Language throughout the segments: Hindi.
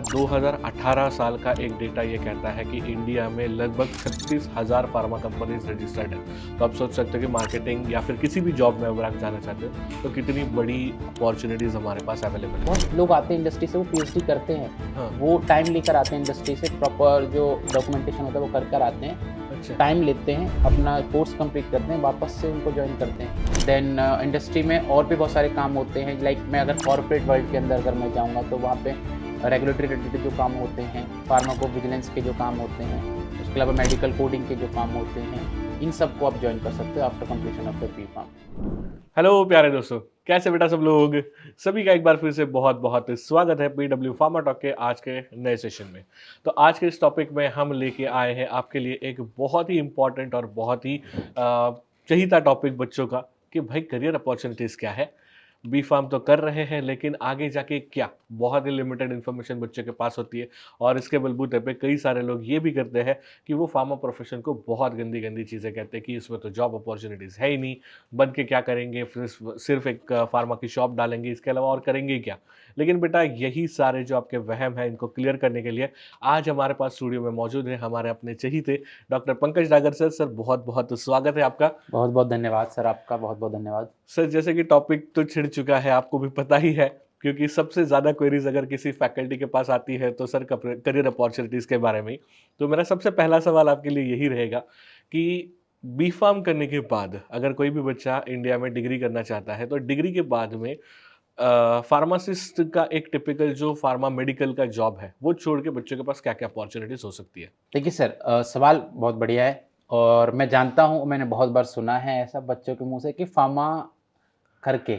2018 साल का एक डेटा ये कहता है कि इंडिया में लगभग 36,000 फार्मा कंपनीज रजिस्टर्ड है। तो आप सोच सकते हो कि मार्केटिंग या फिर किसी भी जॉब में अगर आप जाना चाहते हो तो कितनी बड़ी अपॉर्चुनिटीज़ हमारे पास अवेलेबल है। बहुत लोग आते हैं इंडस्ट्री से, वो पीएचडी करते हैं, हाँ। वो टाइम लेकर आते हैं इंडस्ट्री से, प्रॉपर जो डॉक्यूमेंटेशन होता है वो कर आते हैं, अच्छा। टाइम लेते हैं, अपना कोर्स कंप्लीट करते हैं, वापस से उनको ज्वाइन करते हैं। देन इंडस्ट्री में और भी बहुत सारे काम होते हैं, लाइक मैं अगर कॉर्पोरेट वर्ल्ड के अंदर अगर मैं जाऊँगा तो वहाँ पे रेगुलेटरी रिलेटेड जो काम होते हैं, फार्माकोविजिलेंस के जो काम होते हैं, उसके अलावा मेडिकल कोडिंग के जो काम होते हैं, इन सब को आप ज्वाइन कर सकते हो after completion of the B-farm. Hello प्यारे दोस्तों, कैसे बेटा सब लोग। सभी का एक बार फिर से बहुत बहुत स्वागत है पीडब्ल्यू फार्मा टॉक के आज के नए सेशन में। तो आज के इस टॉपिक में हम लेके आए हैं आपके लिए एक बहुत ही इम्पॉर्टेंट और बहुत ही चहीता टॉपिक बच्चों का कि भाई करियर अपॉर्चुनिटीज़ क्या है। बी फार्म तो कर रहे हैं लेकिन आगे जाके क्या, बहुत ही लिमिटेड इन्फॉर्मेशन बच्चों के पास होती है और इसके बलबूते पे कई सारे लोग ये भी करते हैं कि वो फार्मा प्रोफेशन को बहुत गंदी गंदी चीज़ें कहते हैं कि इसमें तो जॉब अपॉर्चुनिटीज़ है ही नहीं, बन के क्या करेंगे, फिर सिर्फ एक फार्मा की शॉप डालेंगे, इसके अलावा और करेंगे क्या। लेकिन बेटा यही सारे जो आपके वहम हैं इनको क्लियर करने के लिए आज हमारे पास स्टूडियो में मौजूद है हमारे अपने चहीते doctor Pankaj Dagar sir. Sir बहुत बहुत स्वागत है आपका। बहुत बहुत धन्यवाद सर, आपका बहुत बहुत धन्यवाद। सर जैसे कि टॉपिक तो छिड़ चुका है, आपको भी पता ही है, क्योंकि सबसे ज़्यादा क्वेरीज अगर किसी फैकल्टी के पास आती है तो सर करियर अपॉर्चुनिटीज़ के बारे में ही। तो मेरा सबसे पहला सवाल आपके लिए यही रहेगा कि बी फार्म करने के बाद अगर कोई भी बच्चा इंडिया में डिग्री करना चाहता है तो डिग्री के बाद में फार्मासिस्ट का एक टिपिकल जो फार्मा मेडिकल का जॉब है वो छोड़ के बच्चों के पास क्या क्या अपॉर्चुनिटीज़ हो सकती है। देखिए सर, सवाल बहुत बढ़िया है और मैं जानता हूँ, मैंने बहुत बार सुना है ऐसा बच्चों के मुंह से कि फार्मा करके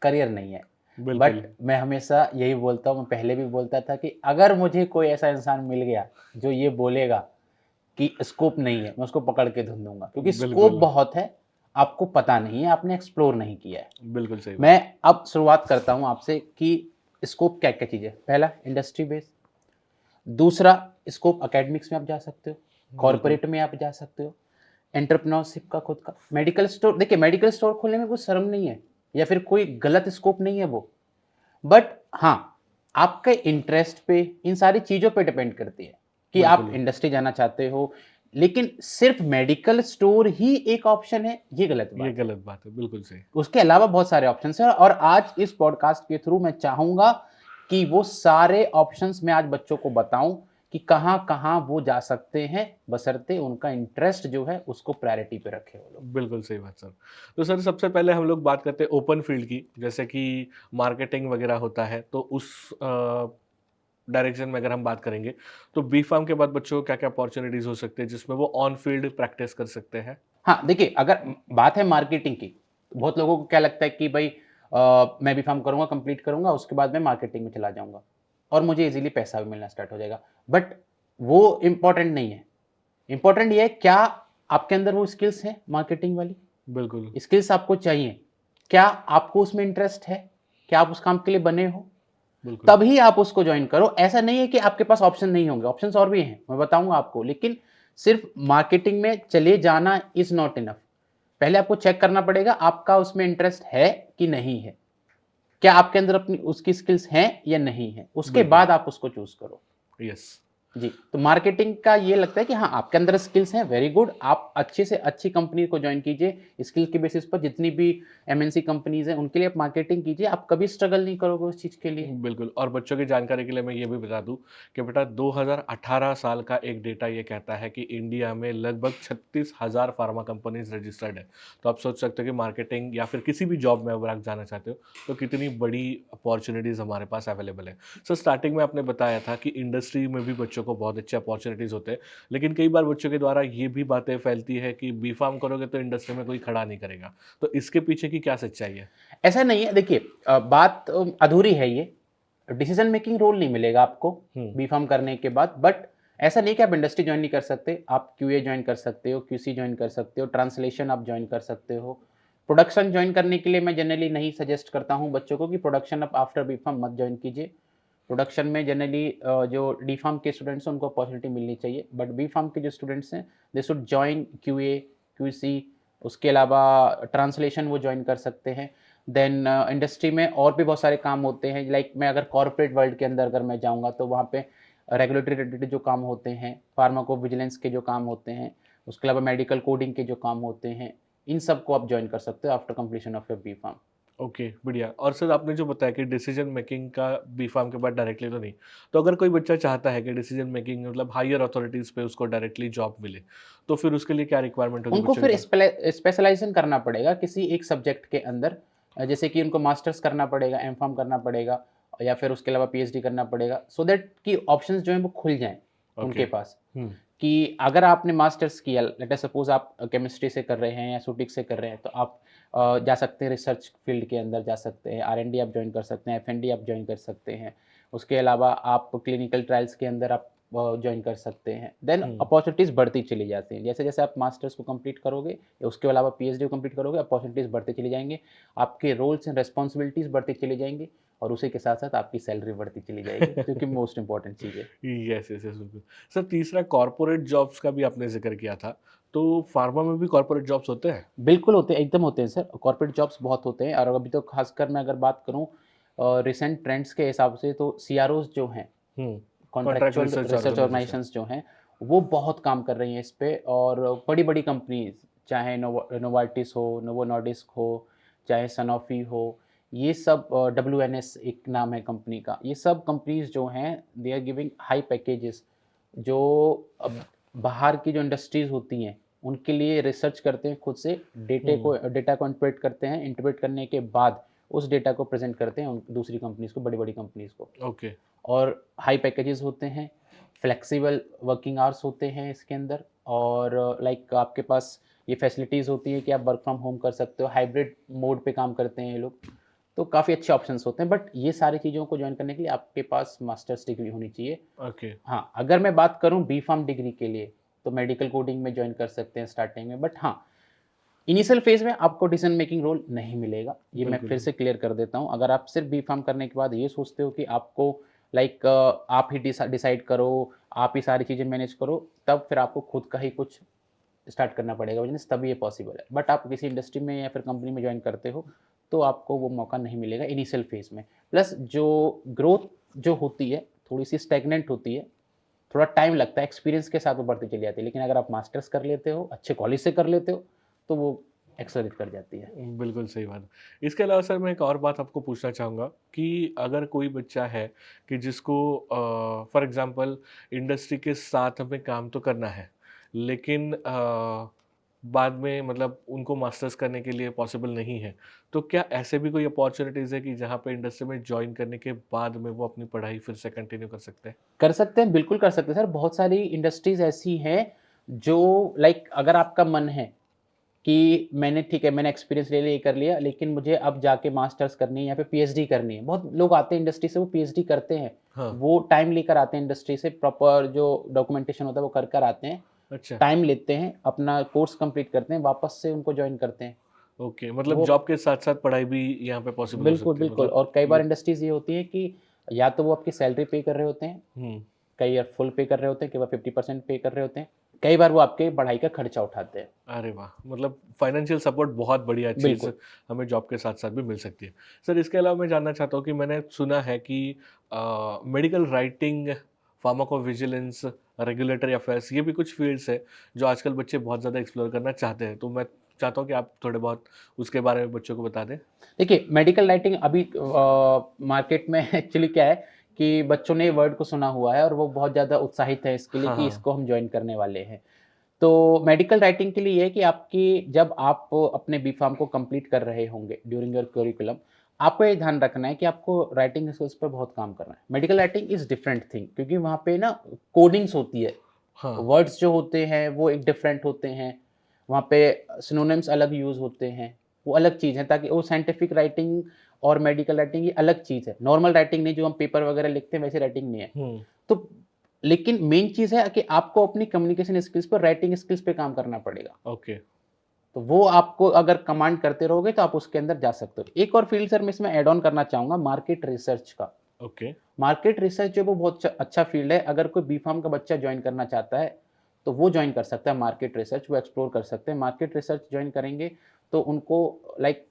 करियर नहीं है। बिल्कुल। बट मैं हमेशा यही बोलता हूँ, मैं पहले भी बोलता था कि अगर मुझे कोई ऐसा इंसान मिल गया जो ये बोलेगा कि स्कोप नहीं है, मैं उसको पकड़ के धुन दूंगा, क्योंकि स्कोप बिल्कुल। बहुत है, आपको पता नहीं है, आपने एक्सप्लोर नहीं किया है। बिल्कुल सही बात। मैं अब शुरुआत करता हूँ आपसे कि स्कोप क्या क्या चीज़ है। पहला इंडस्ट्री बेस, दूसरा स्कोप एकेडमिक्स में आप जा सकते हो, बिल्कुल। कॉर्पोरेट में आप जा सकते हो, एंटरप्रेन्योरशिप का खुद का, मेडिकल स्टोर। देखिए मेडिकल स्टोर खोलने में कोई शर्म नहीं है या फिर कोई गलत स्कोप नहीं है वो, बट हाँ, आपके इंटरेस्ट पे, इन सारी चीज़ों पे डिपेंड करती है कि आप बिल्कुल। इंडस्ट्री जाना चाहते हो। लेकिन सिर्फ मेडिकल स्टोर ही एक ऑप्शन है, ये गलत ये बात है। गलत बात है, बिल्कुल सही। उसके अलावा बहुत सारे ऑप्शंस हैं और आज इस पॉडकास्ट के थ्रू मैं चाहूंगा कि वो सारे ऑप्शंस मैं आज बच्चों को बताऊं कि कहां कहां वो जा सकते हैं, बशर्ते उनका इंटरेस्ट जो है उसको प्रायोरिटी पे रखे वो लोग। बिल्कुल सही बात सर। तो सर सबसे पहले हम लोग बात करते हैं ओपन फील्ड की, जैसे कि मार्केटिंग वगैरह होता है, तो उस डायरेक्शन में अगर हम बात करेंगे, तो बी फार्म के बाद बच्चों को क्या-क्या अपॉर्च्युनिटीज़ हो सकते हैं, जिसमें वो ऑन फील्ड प्रैक्टिस कर सकते हैं? हाँ, देखिए अगर बात है मार्केटिंग की, तो बहुत लोगों को क्या लगता है कि भाई मैं भी फार्म करूँगा, कंप्लीट करूँगा, उसके बाद मैं मार्केटिंग में चला जाऊँगा और मुझे ईज़िली पैसा भी मिलना स्टार्ट हो जाएगा। बट वो इम्पोर्टेंट नहीं है। इम्पोर्टेंट ये है, क्या आपके अंदर वो स्किल्स हैं मार्केटिंग वाली? बिल्कुल। स्किल्स आपको चाहिए। क्या आपको उसमें इंटरेस्ट है? क्या आप उस काम के लिए बने हो? बिल्कुल। तभी आप उसको जॉइन करो। ऐसा नहीं है कि आपके पास ऑप्शन नहीं होंगे, ऑप्शंस और भी हैं, मैं बताऊँगा आपको। लेकिन सिर्फ मार्केटिंग में चले जाना इज़ नॉट इनफ। पहले आपको चेक करना पड़ेगा आपका उसमें इंटरेस्ट है कि नहीं है। क्या आपके अंदर अपनी उसकी स्किल्स हैं या नहीं है? उसके बिल्कुल। बाद आप उसको चूज़ करो। यस। जी, तो मार्केटिंग का ये लगता है कि हाँ, आपके अंदर स्किल्स हैं, वेरी गुड। आप अच्छी से अच्छी कंपनी को जॉइन कीजिए। स्किल के बेसिस पर जितनी भी एमएनसी कंपनीज़ हैं, उनके लिए आप मार्केटिंग कीजिए। आप कभी स्ट्रगल नहीं करोगे उस चीज़ के लिए। बिल्कुल। और बच्चों की जानकारी के लिए मैं ये भी बता दूँ कि बेटा 2018 साल का एक डेटा ये कहता है कि इंडिया में लगभग 36,000 फार्मा कंपनीज़ रजिस्टर्ड है। तो आप सोच सकते हो कि मार्केटिंग या फिर किसी भी जॉब में अगर आप जाना चाहते हो, तो कितनी बड़ी अपॉर्च्युनिटीज़ हमारे पास अवेलेबल है। सर स्टार्टिंग में आपने बताया था कि इंडस्ट्री में भी बच्चों को बहुत अच्छे अपॉर्च्युनिटीज़ होते हैं, लेकिन कई बार बच्चों के द्वारा ये भी बातें फैलती है कि बी फार्म करोगे तो इंडस्ट्री में कोई खड़ा नहीं करेगा। तो इसके पीछे की क्या सच्चाई है? ऐसा नहीं है, देखिए बात अधूरी है ये। डिसीजन मेकिंग रोल नहीं मिलेगा आपको हुँ। बी-फार्म करने के बाद। बट ऐसा नहीं कि आप इंडस्ट्री जॉइन नहीं कर सकते। आप क्यूए जॉइन कर सकते हो, क्यूसी जॉइन कर सकते हो, ट्रांसलेशन आप जॉइन कर सकते हो। प्रोडक्शन जॉइन करने के लिए मैं जनरली नहीं सजेस्ट करता हूँ बच्चों को कि प्रोडक्शन आप आफ्टर बी-फार्म मत जॉइन कीजिए। प्रोडक्शन में जनरली जो डी-फार्म के स्टूडेंट्स हैं उनको अपॉर्चुनिटी मिलनी चाहिए, बट बी-फार्म के जो स्टूडेंट्स हैं they should join QA, QC. उसके अलावा ट्रांसलेशन वो जॉइन कर सकते हैं। देन इंडस्ट्री में और भी बहुत सारे काम होते हैं, लाइक मैं अगर कॉर्पोरेट वर्ल्ड के अंदर अगर मैं जाऊँगा तो वहाँ पे रेगुलेटरी रिलेटेड जो काम होते हैं, फार्माकोविजिलेंस के जो काम होते हैं, उसके अलावा मेडिकल कोडिंग के जो काम होते हैं, इन सब को आप जॉइन कर सकते हो after completion of your B Pharm. Okay, बढ़िया। और सर आपने जो बताया कि डिसीजन मेकिंग का बी-फार्म के बाद डायरेक्टली तो नहीं। तो अगर कोई बच्चा चाहता है कि डिसीजन मेकिंग मतलब हायर अथॉरिटीज़ पे उसको डायरेक्टली जॉब मिले, तो फिर उसके लिए क्या रिक्वायरमेंट होगी उनको बच्चे के फिर पास? स्पेशलाइज़ेशन करना पड़ेगा किसी एक सब्जेक्ट के अंदर, जैसे कि उनको मास्टर्स करना पड़ेगा, एम-फार्म करना पड़ेगा या फिर उसके अलावा पीएचडी करना पड़ेगा, सो दैट कि ऑप्शंस जो हैं वो खुल जाएँ ओके। उनके पास। हुँ, कि अगर आपने मास्टर्स किया, लेट अस सपोज़ आप केमिस्ट्री से कर रहे हैं या सूटिक्स से कर रहे हैं, तो आप जा सकते हैं रिसर्च फील्ड के अंदर जा सकते हैं, आर-एन-डी आप जॉइन कर सकते हैं, एफ-एन-डी आप जॉइन कर सकते हैं। उसके अलावा आप क्लिनिकल ट्रायल्स के अंदर आप जॉइन कर सकते हैं। देन हुँ, अपॉर्च्युनिटीज़ बढ़ती चली जाती हैं। जैसे-जैसे आप मास्टर्स को कंप्लीट करोगे या उसके अलावा पीएचडी को कंप्लीट करोगे, अपॉर्च्युनिटीज़ बढ़ते चली जाएँगे। आपके रोल्स एंड रिस्पॉन्सिबिलिटीज़ बढ़ती चली जाएँगी और उसी के साथ-साथ आपकी सैलरी बढ़ती चली जाएगी, जो कि मोस्ट इम्पोर्टेंट चीज़ है। यस, यस, यस, बिल्कुल। सर तीसरा कॉर्पोरेट जॉब्स का भी आपने ज़िक्र किया था, तो फार्मा में भी कॉर्पोरेट जॉब्स होते हैं? बिल्कुल होते हैं, एकदम होते हैं सर। कॉर्पोरेट जॉब्स बहुत होते हैं और अभी तो ख़ासकर मैं अगर बात करूँ रिसेंट ट्रेंड्स के हिसाब से तो सीआरओज़ जो हैं, हुँ, contract contractual research research organisation. Organisations जो हैं, वो बहुत काम कर रही हैं इस पे और बड़ी-बड़ी कंपनीज़, चाहे नोवार्टिस हो, नोवो नॉर्डिस्क हो, चाहे सनोफी हो, ये सब डब्ल्यूएनएस एक नाम है कंपनी का। ये सब कंपनीज़ जो हैं, they are giving high packages जो अब बाहर की जो इंडस्ट्रीज़ होती हैं, उनके लिए रिसर्च करते हैं खुद से, हुँ, डेटा को इंटरप्रेट करते हैं, इंटरप्रेट करने के बाद उस डेटा को प्रेज़ेंट करते हैं उन दूसरी कंपनीज़ को, बड़ी-बड़ी कंपनीज़ को। ओके, और हाई पैकेजेस होते हैं, फ्लेक्सिबल वर्किंग आवर्स होते हैं इसके अंदर और लाइक आपके पास ये फैसिलिटीज़ होती हैं कि आप वर्क फ्रॉम होम कर सकते हो, हाइब्रिड मोड पे काम करते हैं ये लोग। तो काफ़ी अच्छे ऑप्शंस होते हैं बट ये सारी चीज़ों को जॉइन करने के लिए आपके पास मास्टर्स डिग्री होनी चाहिए। ओके, हाँ, अगर मैं बात करूँ बी-फार्म डिग्री के लिए, तो मेडिकल कोडिंग में जॉइन कर सकते हैं स्टार्टिंग में बट हाँ, इनिशियल फेज़ में आपको डिसीज़न मेकिंग रोल नहीं मिलेगा, ये मैं फिर बिल्कुल। से क्लियर कर देता हूँ। अगर आप सिर्फ़ बी-फार्म करने के बाद ये सोचते हो कि आपको लाइक आप ही डिसाइड करो, आप ही सारी चीज़ें मैनेज करो, तब फिर आपको खुद का ही कुछ स्टार्ट करना पड़ेगा बिज़नेस तभी ये पॉसिबल है। बट आप किसी इंडस्ट्री में या फिर कंपनी में जॉइन करते हो, तो आपको वो मौका नहीं मिलेगा इनिशियल फेज़ में। प्लस जो ग्रोथ जो होती है, थोड़ी-सी स्टैग्नेंट होती है, थोड़ा टाइम लगता है, एक्सपीरियंस के साथ वो बढ़ती चली जाती है। लेकिन अगर आप मास्टर्स कर लेते हो, अच्छे कॉलेज से कर लेते हो, तो वो एक्सेलरेट कर जाती है। बिल्कुल सही बात। इसके अलावा सर मैं एक और बात आपको पूछना चाहूँगा कि अगर कोई बच्चा है कि जिसको फॉर एग्ज़ाम्पल इंडस्ट्री के साथ हमें काम तो करना है, लेकिन बाद में मतलब उनको मास्टर्स करने के लिए पॉसिबल नहीं है। तो क्या ऐसे भी कोई अपॉर्च्युनिटीज़ है कि जहाँ पे इंडस्ट्री में जॉइन करने के बाद में वो अपनी पढ़ाई फिर से कंटिन्यू कर सकते हैं? कर सकते हैं, बिल्कुल कर सकते हैं सर। बहुत सारी इंडस्ट्रीज़ ऐसी हैं, जो लाइक अगर आपका मन है कि मैंने ठीक है, मैंने एक्सपीरियंस ले लिया, ये कर लिया, लेकिन मुझे अब जाके मास्टर्स करनी है या फिर पीएचडी करनी है। बहुत लोग आते हैं इंडस्ट्री से, वो पीएचडी करते हैं। हाँ, वो टाइम लेकर आते हैं इंडस्ट्री से, प्रॉपर जो डॉक्यूमेंटेशन होता है, वो कर कर आते हैं। अच्छा, टाइम लेते हैं, अपना कोर्स कंप्लीट करते हैं, वापस से उनको जॉइन करते हैं। ओके मतलब वो जॉब के साथ-साथ पढ़ाई भी यहाँ पे पॉसिबल हो बिल्कुल, सकती है बिल्कुल मतलब और कई बार ये इंडस्ट्रीज़ ये होती है कि या तो वो आपकी सैलरी पे कर रहे होते हैं, हुँ। कई बार फुल पे कर रहे होते हैं, कई बार 50% पे कर रहे होते हैं, कई बार वो आपके पढ़ाई का खर्चा उठाते हैं। अरे वाह! मतलब फाइनेंशियल सपोर्ट बहुत बढ़िया चीज़ बिल्कुल। हमें जॉब के साथ-साथ भी मिल सकती है। सर इसके अलावा मैं जानना चाहता हूँ कि मैंने सुना है कि medical writing, pharmacovigilance, regulatory affairs ये भी कुछ फ़ील्ड्स हैं जो आजकल बच्चे बहुत ज़्यादा एक्सप्लोर करना चाहते हैं। तो मैं चाहता हूँ कि आप थोड़े बहुत उसके बारे में बच्चों को बता दें। देखिए, मेडिकल राइटिंग अभी मार्केट में एक्चुअली क्या है कि बच्चों ने वर्ड को सुना हुआ है और वो बहुत ज़्यादा उत्साहित है इसके लिए हाँ, कि हाँ। इसको हम जॉइन करने वाले हैं। तो मेडिकल राइटिंग के लिए ये है कि आपकी जब आप अपने बी-फार्म को कंप्लीट कर रहे होंगे ड्यूरिंग योर करिकुलम, आपको ये ध्यान रखना है कि आपको राइटिंग स्किल्स पे बहुत काम करना है। Medical writing is different thing क्योंकि वहाँ पे ना कोडिंग्स होती है। हाँ, वर्ड्स जो होते हैं वो एक डिफरेंट होते हैं। वहाँ पे सिनोनिम्स अलग यूज़ होते हैं, वो अलग चीज़ है ताकि वो साइंटिफिक राइटिंग और मेडिकल राइटिंग ये अलग चीज़ है। नॉर्मल राइटिंग नहीं जो हम पेपर वगैरह लिखते हैं वैसी राइटिंग नहीं है। हुँ, तो लेकिन मेन चीज़ है कि आपको अपनी कम्युनिकेशन स्किल्स पर, राइटिंग स्किल्स पे काम करना पड़ेगा। ओके, तो वो आपको अगर कमांड करते रहोगे तो आप उसके अंदर जा सकते हो। एक और फील्ड सर मैं इसमें ऐड ऑन करना चाहूँगा मार्केट रिसर्च का। ओके, मार्केट रिसर्च जो वो बहुत अच्छा फील्ड है। अगर कोई बी-फार्म का बच्चा जॉइन करना चाहता है, तो वो ज्वाइन कर सकता है मार्केट रिसर्च, वो एक्सप्लोर कर सकते हैं। मार्केट रिसर्च ज्वाइन करेंगे तो उनको लाइक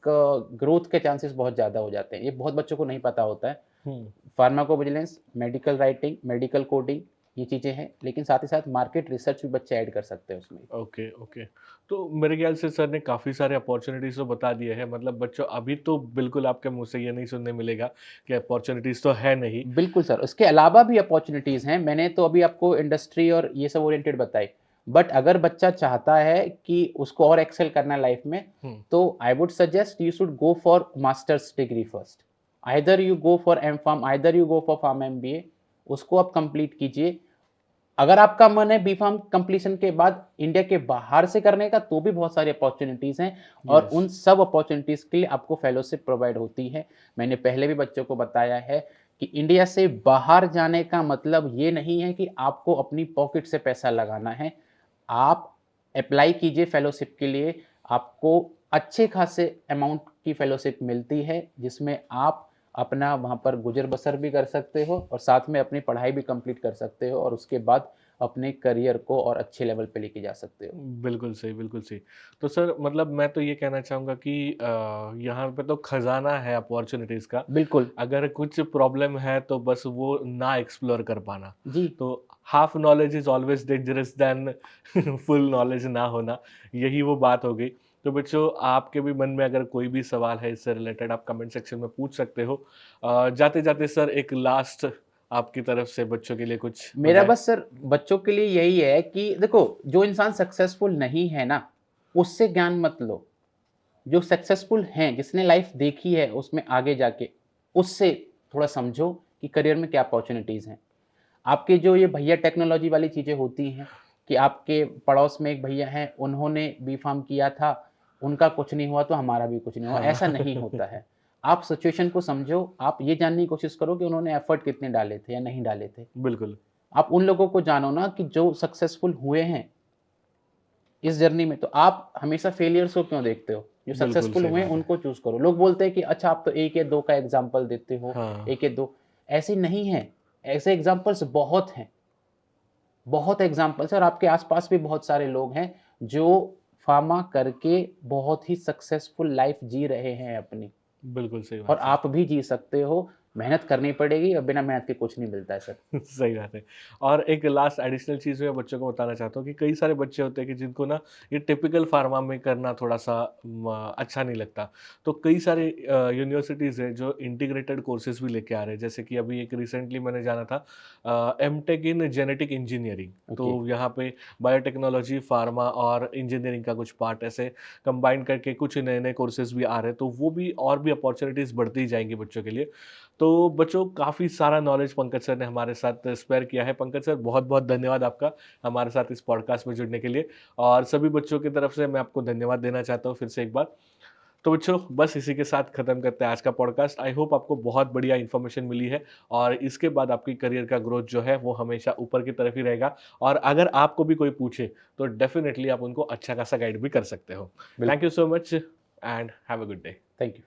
ग्रोथ के चांसेस बहुत ज़्यादा हो जाते हैं। ये बहुत बच्चों को नहीं पता होता है। हम्म। Pharmacovigilance, medical writing, medical coding, ये चीज़ें हैं, लेकिन साथ ही साथ मार्केट रिसर्च भी बच्चे ऐड कर सकते हैं उसमें। Okay, okay. तो मेरे ख्याल से सर ने काफ़ी सारे अपॉर्च्युनिटीज़ तो बता दिए हैं, मतलब बच्चों अभी तो बिल्कुल आपके मुँह से ये नहीं सुनने मिलेगा कि अपॉर्च्युनिटीज़ तो है नहीं। बिल्कुल सर, उसके अलावा भी अपॉर्च्युनिटीज़ हैं। मैंने तो अभी आपको इंडस्ट्री और ये सब ओरिएंटेड बताई। बट अगर बच्चा चाहता है कि उसको और एक्सेल करना है लाइफ में, हुँ, तो I would suggest you should go for masters degree first. Either you go for M Pharm, either you go for pharm MBA, उसको आप कंप्लीट कीजिए। अगर आपका मन है बी-फार्म कंप्लीशन के बाद इंडिया के बाहर से करने का, तो भी बहुत सारी अपॉर्च्युनिटीज़ हैं और यस, उन सब अपॉर्च्युनिटीज़ के लिए आपको फेलोशिप प्रोवाइड होती है। मैंने पहले भी बच्चों को बताया है कि इंडिया से बाहर जाने का मतलब ये नहीं है कि आपको अपनी पॉकेट से पैसा लगाना है। आप अप्लाई कीजिए फेलोशिप के लिए, आपको अच्छे खासे अमाउंट की फेलोशिप मिलती है, जिसमें आप अपना वहाँ पर गुज़र-बसर भी कर सकते हो और साथ में अपनी पढ़ाई भी कंप्लीट कर सकते हो और उसके बाद अपने करियर को और अच्छे लेवल पे लेके जा सकते हो। बिल्कुल सही, बिल्कुल सही। तो सर मतलब मैं तो ये कहना चाहूँगा कि यहाँ पे तो खज़ाना है अपॉर्च्युनिटीज़ का। बिल्कुल, अगर कुछ प्रॉब्लम है तो बस वो ना एक्सप्लोर कर पाना। जी। तो half knowledge is always dangerous than full knowledge ना होना, यही वो बात हो गई। तो बच्चों आपके भी मन में अगर कोई भी सवाल है इससे रिलेटेड आप कमेंट सेक्शन में पूछ सकते हो। जाते-जाते सर एक लास्ट आपकी तरफ से बच्चों के लिए कुछ हो मेरा जाए? बस सर बच्चों के लिए यही है कि देखो, जो इंसान सक्सेसफुल नहीं है ना, उससे ज्ञान मत लो। जो सक्सेसफुल हैं, जिसने लाइफ देखी है उसमें आगे जाके, उससे थोड़ा समझो कि करियर में क्या अपॉर्च्युनिटीज़ हैं। आपके जो ये भैया टेक्नोलॉजी वाली चीज़ें होती हैं कि आपके पड़ोस में एक भैया हैं, उन्होंने बी-फार्म किया था, उनका कुछ नहीं हुआ तो हमारा भी कुछ नहीं हुआ, हाँ। ऐसा नहीं होता है। आप सिचुएशन को समझो, आप ये जानने की कोशिश करो कि उन्होंने एफर्ट कितने डाले थे या नहीं डाले थे। बिल्कुल, आप उन लोगों को जानो ना कि जो सक्सेसफुल हुए हैं इस जर्नी में, तो आप हमेशा फेलियर्स को क्यों देखते हो? जो बिल्कुल सक्सेसफुल सही हुए हैं बात है। उनको चूज़ करो। लोग बोलते हैं कि अच्छा आप तो 1 या 2 का एग्ज़ाम्पल देते हो, हाँ, 1 या 2, ऐसे नहीं है। ऐसे एग्ज़ाम्पल्स बहुत हैं। बहुत एग्ज़ाम्पल्स हैं और आपके आस-पास भी बहुत सारे लोग हैं जो फ़ार्मा करके बहुत ही सक्सेसफुल लाइफ़ जी रहे हैं अपनी, बिल्कुल सही और बात है। आप भी जी सकते हो। मेहनत करनी पड़ेगी और बिना मेहनत के कुछ नहीं मिलता है सर। सही बात है। और एक लास्ट एडिशनल चीज़ मैं बच्चों को बताना चाहता हूँ कि कई सारे बच्चे होते हैं कि जिनको ना ये टिपिकल फार्मा में करना थोड़ा-सा अच्छा नहीं लगता। तो कई सारे यूनिवर्सिटीज़ हैं जो इंटीग्रेटेड कोर्सेज़ भी लेके आ रहे हैं। जैसे कि अभी एक रिसेंटली मैंने जाना था MTech in genetic engineering. Okay, तो यहाँ पे बायोटेक्नोलॉजी, फार्मा और इंजीनियरिंग का कुछ पार्ट ऐसे कंबाइन करके कुछ नए-नए कोर्सेज़ भी आ रहे हैं। तो वो भी और भी अपॉर्च्युनिटीज़ बढ़ती जाएँगी बच्चों के लिए। तो बच्चों काफ़ी सारा नॉलेज पंकज सर ने हमारे साथ स्पेयर किया है। पंकज सर बहुत-बहुत धन्यवाद आपका हमारे साथ इस पॉडकास्ट में जुड़ने के लिए और सभी बच्चों की तरफ से मैं आपको धन्यवाद देना चाहता हूँ फिर से एक बार। तो बच्चों बस इसी के साथ ख़त्म करते हैं आज का पॉडकास्ट। आई होप आपको बहुत बढ़िया इन्फॉर्मेशन मिली है और इसके बाद आपकी करियर का ग्रोथ जो है वो हमेशा ऊपर की तरफ ही रहेगा और अगर आपको भी कोई पूछे तो डेफ़िनिटली आप उनको अच्छा खासा गाइड भी कर सकते हो। थैंक बिल्कुल। You so much and have a good day. Thank you.